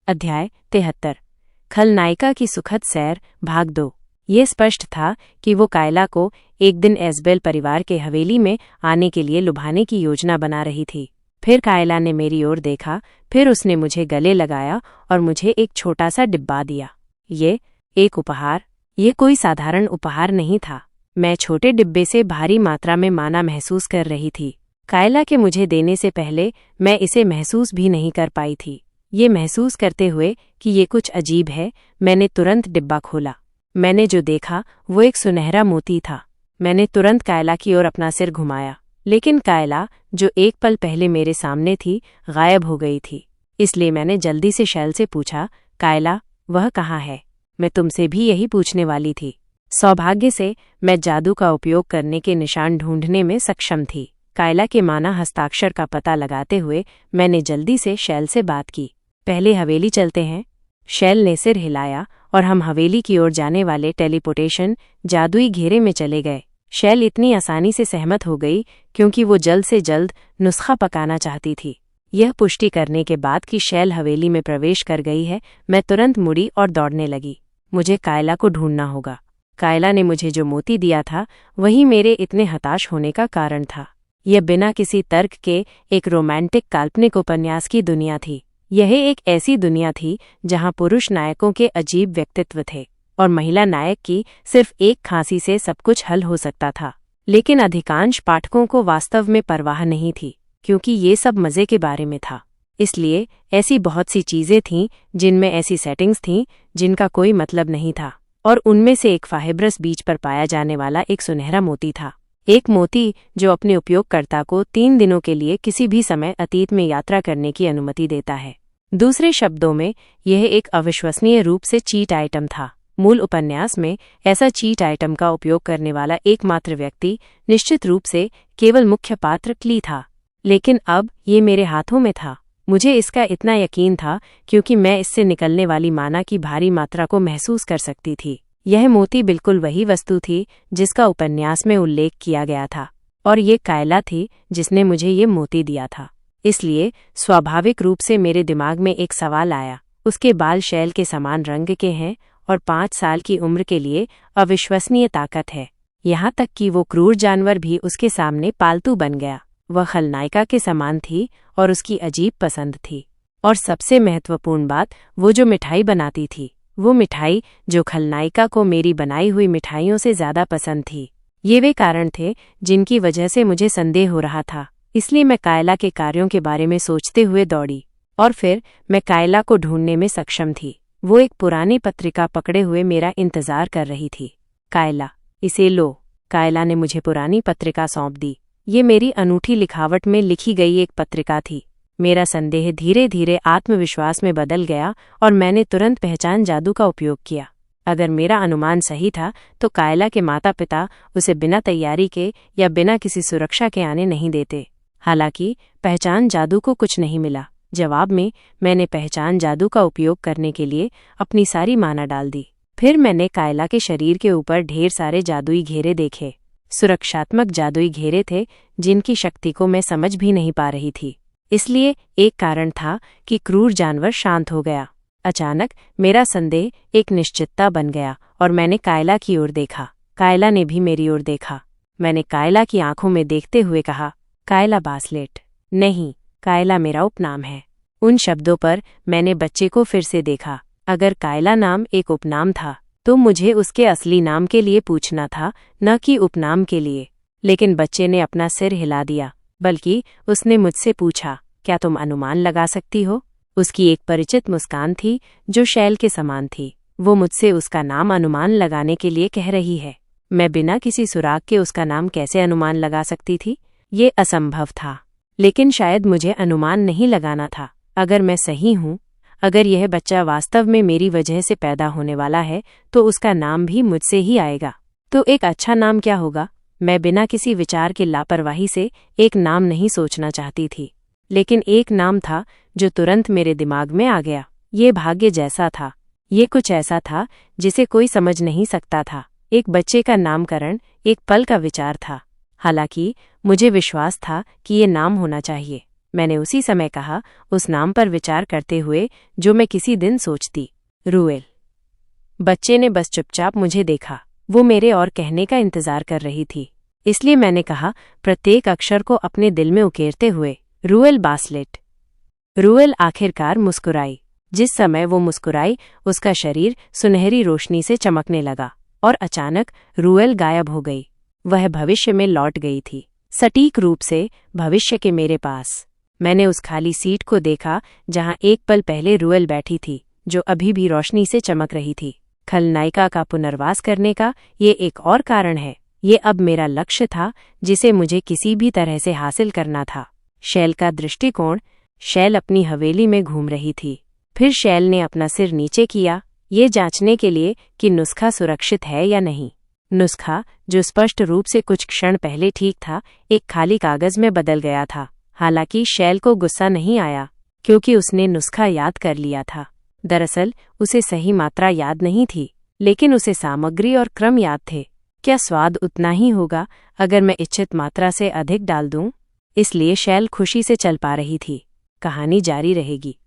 अध्याय 73। खलनायिका की सुखद सैर भाग 2। ये स्पष्ट था कि वो कायला को एक दिन एस्बेल परिवार के हवेली में आने के लिए लुभाने की योजना बना रही थी। फिर कायला ने मेरी ओर देखा, फिर उसने मुझे गले लगाया और मुझे एक छोटा सा डिब्बा दिया। ये एक उपहार। ये कोई साधारण उपहार नहीं था। मैं छोटे डिब्बे से भारी मात्रा में माना महसूस कर रही थी। कायला के मुझे देने से पहले मैं इसे महसूस भी नहीं कर पाई थी। ये महसूस करते हुए कि ये कुछ अजीब है, मैंने तुरंत डिब्बा खोला। मैंने जो देखा वो एक सुनहरा मोती था। मैंने तुरंत कायला की ओर अपना सिर घुमाया, लेकिन कायला, जो एक पल पहले मेरे सामने थी, गायब हो गई थी। इसलिए मैंने जल्दी से शैल से पूछा, कायला, वह कहाँ है? मैं तुमसे भी यही पूछने वाली थी। सौभाग्य से मैं जादू का उपयोग करने के निशान ढूंढने में सक्षम थी। कायला के माना हस्ताक्षर का पता लगाते हुए मैंने जल्दी से शैल से बात की। पहले हवेली चलते हैं। शैल ने सिर हिलाया और हम हवेली की ओर जाने वाले टेलीपोर्टेशन जादुई घेरे में चले गए। शैल इतनी आसानी से सहमत हो गई क्योंकि वो जल्द से जल्द नुस्खा पकाना चाहती थी। यह पुष्टि करने के बाद कि शैल हवेली में प्रवेश कर गई है, मैं तुरंत मुड़ी और दौड़ने लगी। मुझे कायला को ढूंढना होगा। कायला ने मुझे जो मोती दिया था वही मेरे इतने हताश होने का कारण था। यह बिना किसी तर्क के एक रोमांटिक काल्पनिक उपन्यास की दुनिया थी। यह एक ऐसी दुनिया थी जहां पुरुष नायकों के अजीब व्यक्तित्व थे और महिला नायक की सिर्फ एक खांसी से सब कुछ हल हो सकता था। लेकिन अधिकांश पाठकों को वास्तव में परवाह नहीं थी, क्योंकि ये सब मजे के बारे में था। इसलिए ऐसी बहुत सी चीजें थीं जिनमें ऐसी सेटिंग्स थीं जिनका कोई मतलब नहीं था, और उनमें से एक फाहिब्रस बीच पर पाया जाने वाला एक सुनहरा मोती था। एक मोती जो अपने उपयोगकर्ता को 3 दिनों के लिए किसी भी समय अतीत में यात्रा करने की अनुमति देता है। दूसरे शब्दों में, यह एक अविश्वसनीय रूप से चीट आइटम था। मूल उपन्यास में ऐसा चीट आइटम का उपयोग करने वाला एकमात्र व्यक्ति निश्चित रूप से केवल मुख्य पात्र क्ली था, लेकिन अब ये मेरे हाथों में था। मुझे इसका इतना यकीन था क्योंकि मैं इससे निकलने वाली माना की भारी मात्रा को महसूस कर सकती थी। यह मोती बिल्कुल वही वस्तु थी जिसका उपन्यास में उल्लेख किया गया था, और ये कायला थी जिसने मुझे ये मोती दिया था। इसलिए स्वाभाविक रूप से मेरे दिमाग में एक सवाल आया। उसके बाल शैल के समान रंग के हैं और 5 साल की उम्र के लिए अविश्वसनीय ताकत है। यहाँ तक कि वो क्रूर जानवर भी उसके सामने पालतू बन गया। वह खलनायिका के समान थी और उसकी अजीब पसंद थी। और सबसे महत्वपूर्ण बात, वो जो मिठाई बनाती थी, वो मिठाई जो खलनायिका को मेरी बनाई हुई मिठाइयों से ज्यादा पसंद थी। ये वे कारण थे जिनकी वजह से मुझे संदेह हो रहा था। इसलिए मैं कायला के कार्यों के बारे में सोचते हुए दौड़ी, और फिर मैं कायला को ढूंढने में सक्षम थी। वो एक पुरानी पत्रिका पकड़े हुए मेरा इंतजार कर रही थी। कायला, इसे लो। कायला ने मुझे पुरानी पत्रिका सौंप दी। ये मेरी अनूठी लिखावट में लिखी गई एक पत्रिका थी। मेरा संदेह धीरे धीरे आत्मविश्वास में बदल गया और मैंने तुरंत पहचान जादू का उपयोग किया। अगर मेरा अनुमान सही था तो कायला के माता पिता उसे बिना तैयारी के या बिना किसी सुरक्षा के आने नहीं देते। हालांकि पहचान जादू को कुछ नहीं मिला। जवाब में मैंने पहचान जादू का उपयोग करने के लिए अपनी सारी माना डाल दी। फिर मैंने कायला के शरीर के ऊपर ढेर सारे जादुई घेरे देखे। सुरक्षात्मक जादुई घेरे थे जिनकी शक्ति को मैं समझ भी नहीं पा रही थी। इसलिए एक कारण था कि क्रूर जानवर शांत हो गया। अचानक मेरा संदेह एक निश्चितता बन गया और मैंने कायला की ओर देखा। कायला ने भी मेरी ओर देखा। मैंने कायला की आंखों में देखते हुए कहा, कायला बासलेट। नहीं, कायला मेरा उपनाम है। उन शब्दों पर मैंने बच्चे को फिर से देखा। अगर कायला नाम एक उपनाम था तो मुझे उसके असली नाम के लिए पूछना था, न कि उपनाम के लिए। लेकिन बच्चे ने अपना सिर हिला दिया, बल्कि उसने मुझसे पूछा, क्या तुम अनुमान लगा सकती हो? उसकी एक परिचित मुस्कान थी जो शैल के समान थी। वो मुझसे उसका नाम अनुमान लगाने के लिए कह रही है। मैं बिना किसी सुराग के उसका नाम कैसे अनुमान लगा सकती थी? ये असंभव था। लेकिन शायद मुझे अनुमान नहीं लगाना था। अगर मैं सही हूँ, अगर यह बच्चा वास्तव में मेरी वजह से पैदा होने वाला है, तो उसका नाम भी मुझसे ही आएगा। तो एक अच्छा नाम क्या होगा? मैं बिना किसी विचार की लापरवाही से एक नाम नहीं सोचना चाहती थी, लेकिन एक नाम था जो तुरंत मेरे दिमाग में आ गया। ये भाग्य जैसा था। ये कुछ ऐसा था जिसे कोई समझ नहीं सकता था। एक बच्चे का नामकरण एक पल का विचार था। हालांकि मुझे विश्वास था कि ये नाम होना चाहिए। मैंने उसी समय कहा, उस नाम पर विचार करते हुए जो मैं किसी दिन सोचती। रूएल। बच्चे ने बस चुपचाप मुझे देखा। वो मेरे और कहने का इंतजार कर रही थी, इसलिए मैंने कहा, प्रत्येक अक्षर को अपने दिल में उकेरते हुए, रूएल बासलेट। रूएल आखिरकार मुस्कुराई। जिस समय वो मुस्कुराई, उसका शरीर सुनहरी रोशनी से चमकने लगा और अचानक रूएल गायब हो गई। वह भविष्य में लौट गई थी, सटीक रूप से भविष्य के मेरे पास। मैंने उस खाली सीट को देखा जहां एक पल पहले रूएल बैठी थी, जो अभी भी रोशनी से चमक रही थी। खलनायिका का पुनर्वास करने का ये एक और कारण है। ये अब मेरा लक्ष्य था, जिसे मुझे किसी भी तरह से हासिल करना था। शैल का दृष्टिकोण। शैल अपनी हवेली में घूम रही थी। फिर शैल ने अपना सिर नीचे किया, ये जांचने के लिए कि नुस्खा सुरक्षित है या नहीं। नुस्खा, जो स्पष्ट रूप से कुछ क्षण पहले ठीक था, एक खाली कागज में बदल गया था। हालांकि शैल को गुस्सा नहीं आया, क्योंकि उसने नुस्खा याद कर लिया था। दरअसल उसे सही मात्रा याद नहीं थी, लेकिन उसे सामग्री और क्रम याद थे। क्या स्वाद उतना ही होगा अगर मैं इच्छित मात्रा से अधिक डाल दूं? इसलिए शैल खुशी से चल पा रही थी। कहानी जारी रहेगी।